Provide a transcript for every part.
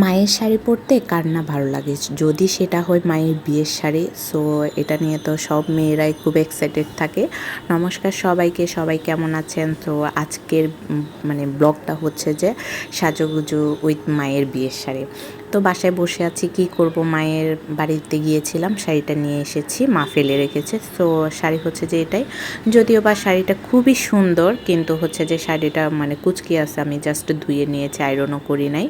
মায়ের শাড়ি পরতে কার না ভালো লাগে, যদি সেটা হয় মায়ের বিয়ের শাড়ি। সো এটা নিয়ে তো সব মেয়েরাই খুব এক্সাইটেড থাকে। নমস্কার সবাইকে, সবাই কেমন আছেন? তো আজকের মানে ব্লগটা হচ্ছে যে সাজুগুজু উইথ মায়ের বিয়ের শাড়ি। তো বাসায় বসে আছি, কি করব, মায়ের বাড়িতে গিয়েছিলাম, শাড়িটা নিয়ে এসেছি, মা ফেলে রেখেছে। সো শাড়ি হচ্ছে যে এটাই, যদিও বা শাড়িটা খুবই সুন্দর, কিন্তু হচ্ছে যে শাড়িটা মানে কুচকি আছে, আমি জাস্ট ধুয়ে নিয়েছি, আয়রনও করি নাই।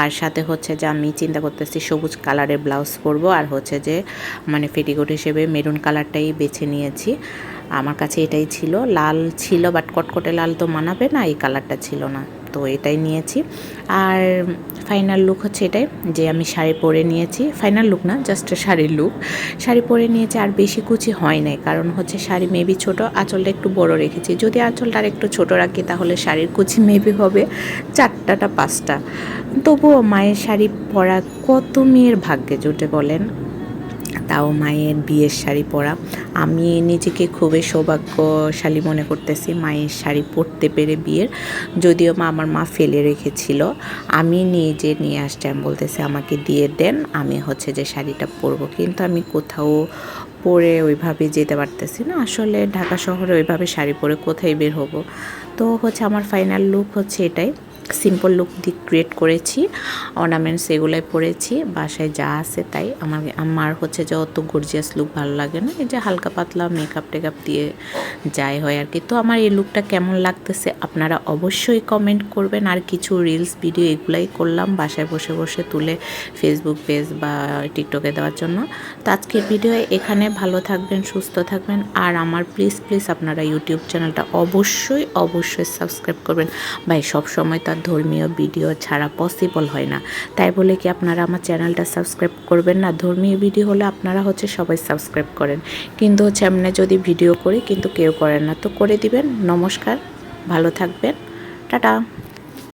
আর সাথে হচ্ছে যে আমি চিন্তা করতেছি সবুজ কালারের ব্লাউজ পরবো, আর হচ্ছে যে মানে পেটিকোট হিসেবে মেরুন কালারটাই বেছে নিয়েছি। আমার কাছে এটাই ছিল, লাল ছিল বাট কটকটে লাল তো মানাবে না, এই কালারটা ছিল না, তো এটাই নিয়েছি। আর ফাইনাল লুক হচ্ছে এটাই, যে আমি শাড়ি পরে নিয়েছি, ফাইনাল লুক না, জাস্ট শাড়ির লুক। শাড়ি পরে নিয়েছি, আর বেশি কুচি হয় নাই, কারণ হচ্ছে শাড়ি মেবি ছোটো, আঁচলটা একটু বড় রেখেছি। যদি আঁচলটা আর একটু ছোটো রাখি তাহলে শাড়ির কুচি মেবি হবে 4টা 5টা। তবুও মায়ের শাড়ি পরা কত মেয়ের ভাগ্যে জুটে বলেন, তাও মায়ের বিয়ের শাড়ি পরা। আমি নিজেকে খুবই সৌভাগ্যশালী মনে করতেছি মায়ের শাড়ি পরতে পেরে বিয়ের। যদিও আমার মা ফেলে রেখেছিল, আমি নিজে নিয়ে আসছি, আমি বলতেছি আমাকে দিয়ে দেন, আমি হচ্ছে যে শাড়িটা পরবো, কিন্তু আমি কোথাও পরে ওইভাবে যেতে পারতেছি না। আসলে ঢাকা শহরে ওইভাবে শাড়ি পরে কোথায় বের হব। তো হচ্ছে আমার ফাইনাল লুক হচ্ছে এটাই, সিম্পল লুক দিয়ে ক্রিয়েট করেছি, অর্নামেন্টস এগুলোই পরেছি, বাসায় যা আছে তাই। আমার হচ্ছে যে অত গর্জিয়াস লুক ভালো লাগে না, এই যে হালকা পাতলা মেকআপ টেকআপ দিয়ে যাই হয় আর কি। তো আমার এই লুকটা কেমন লাগতেছে আপনারা অবশ্যই কমেন্ট করবেন। আর কিছু রিলস ভিডিও এগুলাই করলাম বাসায় বসে বসে তুলে ফেসবুক পেজ বা টিকটকে দেওয়ার জন্য। তো আজকের ভিডিও এখানে, ভালো থাকবেন, সুস্থ থাকবেন, আর আমার প্লিজ আপনারা ইউটিউব চ্যানেলটা অবশ্যই সাবস্ক্রাইব করবেন। ভাই সব সময় তার ধর্মীয় ভিডিও ছাড়া পসিবল হয় না, তাই বলে কি আপনারা আমার চ্যানেলটা সাবস্ক্রাইব করবেন না? ধর্মীয় ভিডিও হলে আপনারা হচ্ছে সবাই সাবস্ক্রাইব করেন, কিন্তু হচ্ছে এমনি যদি ভিডিও করি কিন্তু কেউ করেন না, তো করে দিবেন। নমস্কার, ভালো থাকবেন, টাটা।